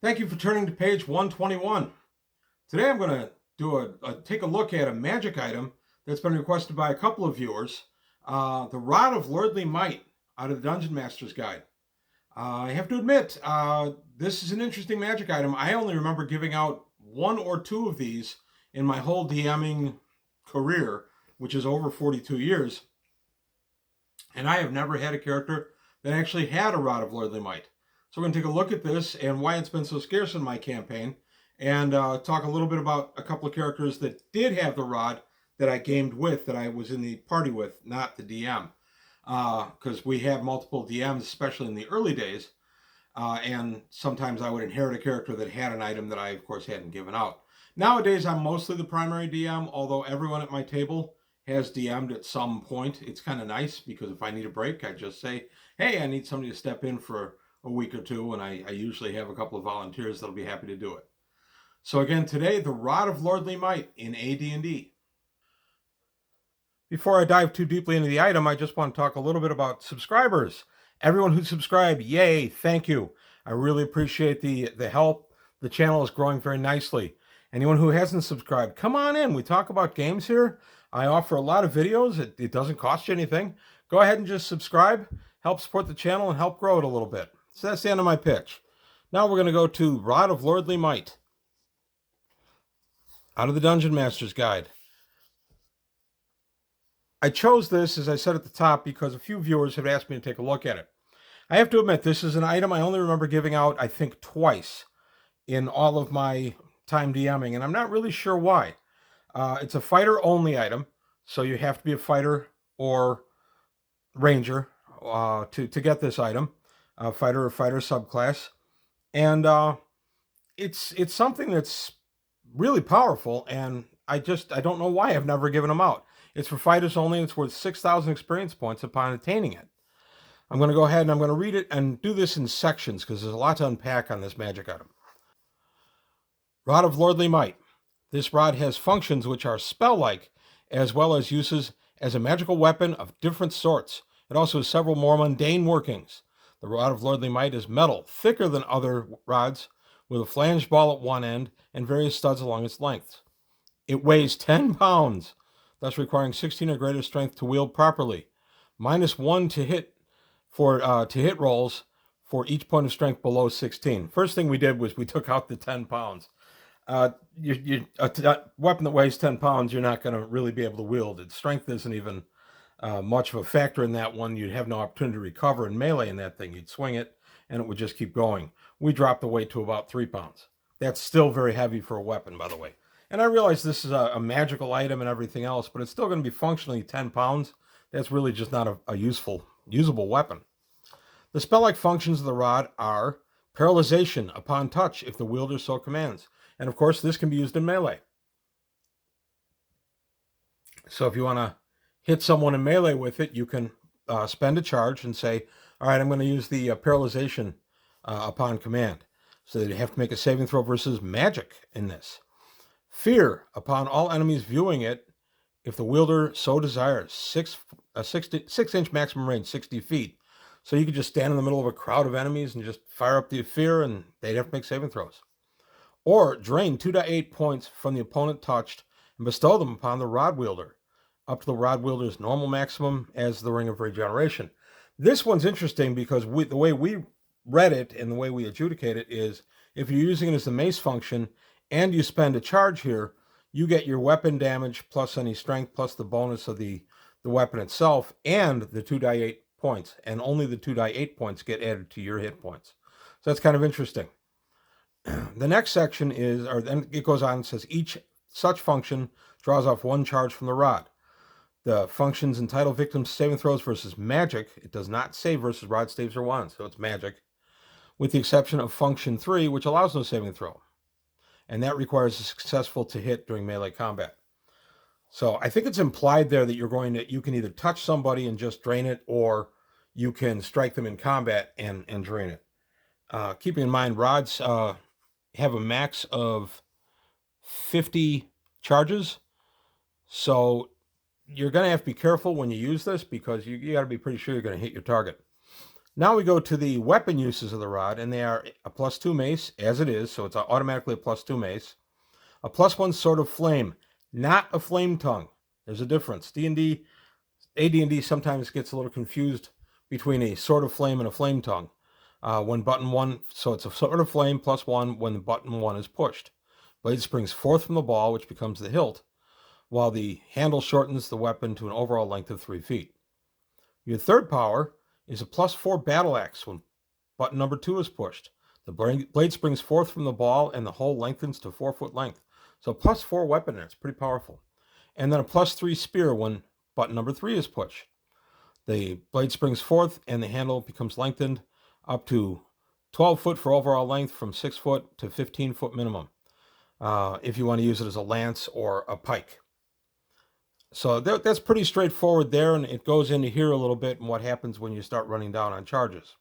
Thank you for turning to page 121. Today I'm going to take a look at a magic item that's been requested by a couple of viewers, the Rod of Lordly Might out of the Dungeon Master's Guide. I have to admit, this is an interesting magic item. I only remember giving out one or two of these in my whole DMing career, which is over 42 years, and I have never had a character that actually had a Rod of Lordly Might. So we're going to take a look at this and why it's been so scarce in my campaign, and talk a little bit about a couple of characters that did have the rod that I gamed with, that I was in the party with, not the DM. Because we have multiple DMs, especially in the early days, and sometimes I would inherit a character that had an item that I, of course, hadn't given out. Nowadays, I'm mostly the primary DM, although everyone at my table has DM'd at some point. It's kind of nice because if I need a break, I just say, hey, I need somebody to step in for a week or two, and I usually have a couple of volunteers that'll be happy to do it. So again, today, the Rod of Lordly Might in AD&D. Before I dive too deeply into the item, I just want to talk a little bit about subscribers. Everyone who subscribed, yay, thank you. I really appreciate the help. The channel is growing very nicely. Anyone who hasn't subscribed, come on in. We talk about games here. I offer a lot of videos. It doesn't cost you anything. Go ahead and just subscribe. Help support the channel and help grow it a little bit. So that's the end of my pitch. Now we're going to go to Rod of Lordly Might out of the Dungeon Master's Guide. I chose this, as I said at the top, because a few viewers have asked me to take a look at it. I have to admit, this is an item I only remember giving out, I think, twice in all of my time DMing, and I'm not really sure why. It's a fighter-only item, so you have to be a fighter or ranger to get this item, fighter or fighter subclass. And it's something that's really powerful, and I don't know why I've never given them out. It's for fighters only. It's worth 6,000 experience points upon attaining it. I'm going to go ahead and I'm going to read it and do this in sections because there's a lot to unpack on this magic item. Rod of Lordly Might. This rod has functions which are spell-like, as well as uses as a magical weapon of different sorts. It also has several more mundane workings. The Rod of Lordly Might is metal, thicker than other rods, with a flanged ball at one end and various studs along its length. It weighs 10 pounds, thus requiring 16 or greater strength to wield properly. -1 to hit rolls for each point of strength below 16. First thing we did was we took out the 10 pounds. A weapon that weighs 10 pounds, you're not going to really be able to wield it. Strength isn't even much of a factor in that one. You'd have no opportunity to recover in melee in that thing. You'd swing it, and it would just keep going. We dropped the weight to about 3 pounds. That's still very heavy for a weapon, by the way. And I realize this is a magical item and everything else, but it's still going to be functionally 10 pounds. That's really just not a usable weapon. The spell-like functions of the rod are paralyzation upon touch if the wielder so commands. And of course, this can be used in melee. So if you want to hit someone in melee with it, you can spend a charge and say, all right, I'm going to use the paralyzation upon command. So you have to make a saving throw versus magic in this. Fear upon all enemies viewing it, if the wielder so desires. 6-inch maximum range, 60 feet. So you could just stand in the middle of a crowd of enemies and just fire up the fear, and they'd have to make saving throws. Or drain 2d8 points from the opponent touched and bestow them upon the rod wielder, up to the rod wielder's normal maximum as the Ring of Regeneration. This one's interesting because the way we read it and the way we adjudicate it is if you're using it as the mace function and you spend a charge here, you get your weapon damage plus any strength plus the bonus of the weapon itself and the 2d8 points, and only the 2d8 points get added to your hit points. So that's kind of interesting. The next section is, or then it goes on and says, each such function draws off 1 charge from the rod. The functions entitle victims saving throws versus magic. It does not save versus rod, staves, or wands, so it's magic, with the exception of function 3, which allows no saving throw. And that requires a successful to hit during melee combat. So I think it's implied there that you can either touch somebody and just drain it, or you can strike them in combat and drain it. Keeping in mind, rods have a max of 50 charges. So you're going to have to be careful when you use this because you got to be pretty sure you're going to hit your target. Now we go to the weapon uses of the rod, and they are a +2 mace, as it is, so it's automatically a +2 mace. A +1 sword of flame, not a flame tongue. There's a difference. D&D, AD&D sometimes gets a little confused between a sword of flame and a flame tongue. When button 1, so it's a sword of flame +1 when the button 1 is pushed. Blade springs forth from the ball, which becomes the hilt, while the handle shortens the weapon to an overall length of 3 feet. Your third power is a +4 battle axe when button number 2 is pushed. The blade springs forth from the ball and the hole lengthens to 4-foot length. So +4 weapon, that's pretty powerful. And then a +3 spear when button number 3 is pushed. The blade springs forth and the handle becomes lengthened up to 12 foot for overall length, from 6 foot to 15 foot minimum, if you want to use it as a lance or a pike. So that's pretty straightforward there, and it goes into here a little bit and what happens when you start running down on charges.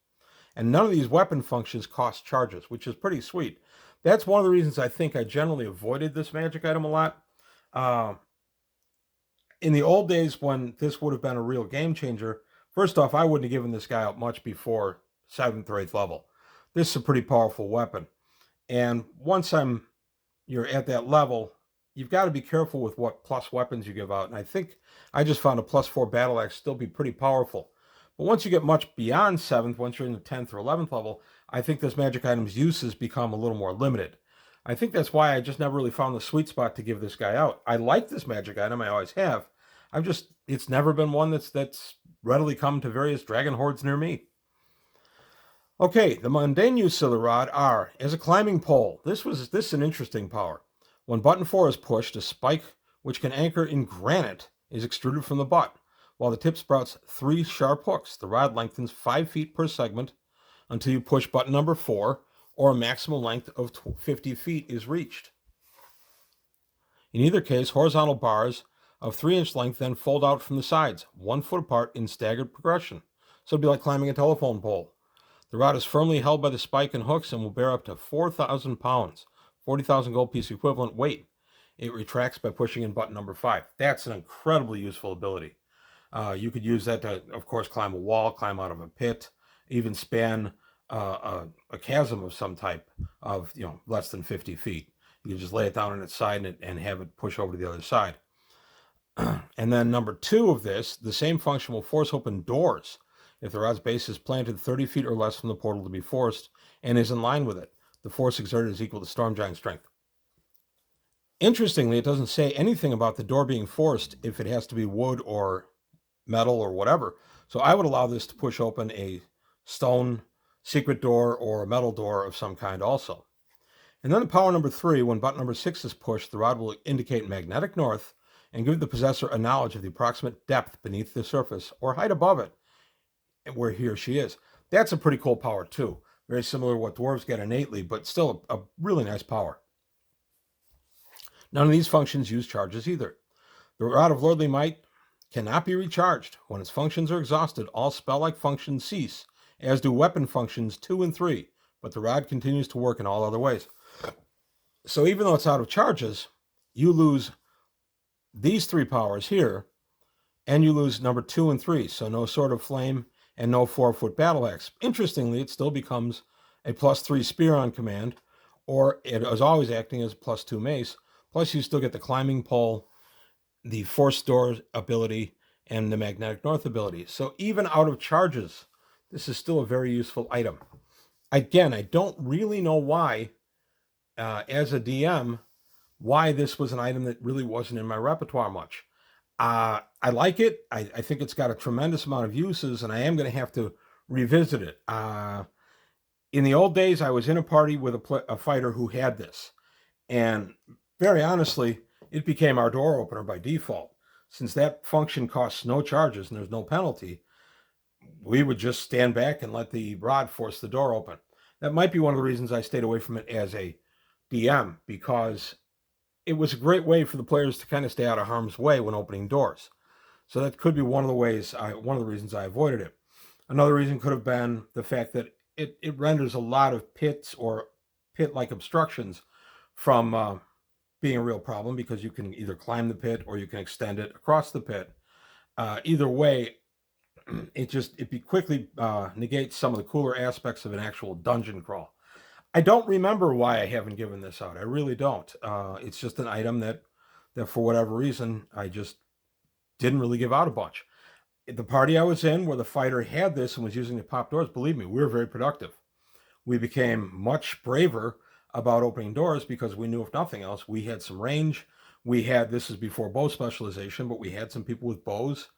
And none of these weapon functions cost charges, which is pretty sweet. That's one of the reasons I think I generally avoided this magic item a lot. In the old days when this would have been a real game changer, first off, I wouldn't have given this guy out much before 7th or 8th level. This is a pretty powerful weapon. And once you're at that level, you've got to be careful with what plus weapons you give out. And I think I just found a +4 battle axe still be pretty powerful. But once you get much beyond 7th, once you're in the 10th or 11th level, I think this magic item's uses become a little more limited. I think that's why I just never really found the sweet spot to give this guy out. I like this magic item, I always have. It's never been one that's readily come to various dragon hordes near me. Okay, the mundane use of the rod are as a climbing pole. This is an interesting power. When button 4 is pushed, a spike which can anchor in granite is extruded from the butt, while the tip sprouts 3 sharp hooks. The rod lengthens 5 feet per segment until you push button number 4, or a maximum length of 50 feet is reached. In either case, horizontal bars of 3-inch length then fold out from the sides, 1 foot apart in staggered progression. So it'd be like climbing a telephone pole. The rod is firmly held by the spike and hooks and will bear up to 4,000 pounds, 40,000 gold piece equivalent weight. It retracts by pushing in button number 5. That's an incredibly useful ability. You could use that to, of course, climb a wall, climb out of a pit, even span a chasm of some type of, less than 50 feet. You can just lay it down on its side and have it push over to the other side. And then number 2 of this, the same function will force open doors if the rod's base is planted 30 feet or less from the portal to be forced and is in line with it. The force exerted is equal to storm giant strength. Interestingly, it doesn't say anything about the door being forced if it has to be wood or metal or whatever. So I would allow this to push open a stone secret door or a metal door of some kind also. And then the power number 3, when button number 6 is pushed, the rod will indicate magnetic north and give the possessor a knowledge of the approximate depth beneath the surface or height above it where he or she is. That's a pretty cool power too. Very similar to what dwarves get innately, but still a really nice power. None of these functions use charges either. The Rod of Lordly Might cannot be recharged. When its functions are exhausted, all spell-like functions cease, as do weapon functions 2 and 3, but the rod continues to work in all other ways. So even though it's out of charges, you lose these 3 powers here, and you lose number 2 and 3, so no Sword of Flame and no 4-foot battle axe. Interestingly, it still becomes a +3 spear on command, or it is always acting as a +2 mace, plus you still get the climbing pole, the force door ability, and the magnetic north ability. So even out of charges, this is still a very useful item. Again, I don't really know why, as a DM, why this was an item that really wasn't in my repertoire much. I like it. I think it's got a tremendous amount of uses, and I am going to have to revisit it. In the old days, I was in a party with a fighter who had this, and very honestly, it became our door opener by default. Since that function costs no charges and there's no penalty, we would just stand back and let the rod force the door open. That might be one of the reasons I stayed away from it as a DM, because it was a great way for the players to kind of stay out of harm's way when opening doors. So that could be one of the reasons I avoided it. Another reason could have been the fact that it renders a lot of pits or pit-like obstructions from being a real problem, because you can either climb the pit or you can extend it across the pit. Either way, it quickly negates some of the cooler aspects of an actual dungeon crawl. I don't remember why I haven't given this out. I really don't. It's just an item that for whatever reason I just didn't really give out a bunch. The party I was in, where the fighter had this and was using the pop doors, believe me, we were very productive. We became much braver about opening doors because we knew, if nothing else, we had some range. This is before bow specialization, but we had some people with bows.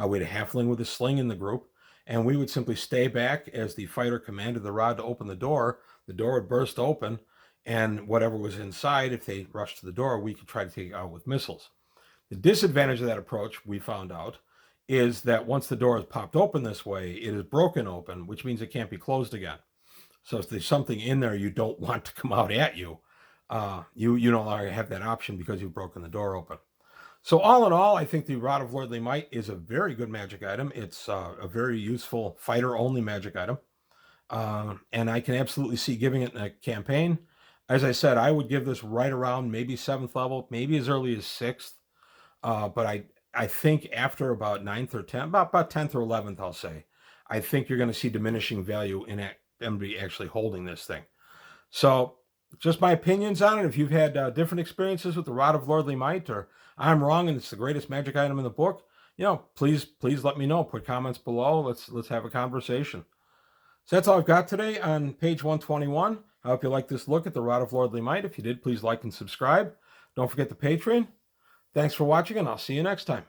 We had a halfling with a sling in the group, and we would simply stay back as the fighter commanded the rod to open the door. The door would burst open, and whatever was inside, if they rushed to the door, we could try to take it out with missiles. The disadvantage of that approach, we found out, is that once the door is popped open this way, it is broken open, which means it can't be closed again. So if there's something in there you don't want to come out at you, you no longer have that option because you've broken the door open. So all in all, I think the Rod of Lordly Might is a very good magic item. It's a very useful fighter-only magic item. And I can absolutely see giving it in a campaign. As I said, I would give this right around maybe 7th level, maybe as early as 6th. But I think after about 9th or 10th, about 10th or 11th, I'll say, I think you're going to see diminishing value in somebody actually holding this thing. So just my opinions on it. If you've had different experiences with the Rod of Lordly Might, or I'm wrong and it's the greatest magic item in the book, please let me know. Put comments below. Let's have a conversation. So that's all I've got today on page 121. I hope you like this look at the Rod of Lordly Might. If you did, please like and subscribe. Don't forget the Patreon. Thanks for watching, and I'll see you next time.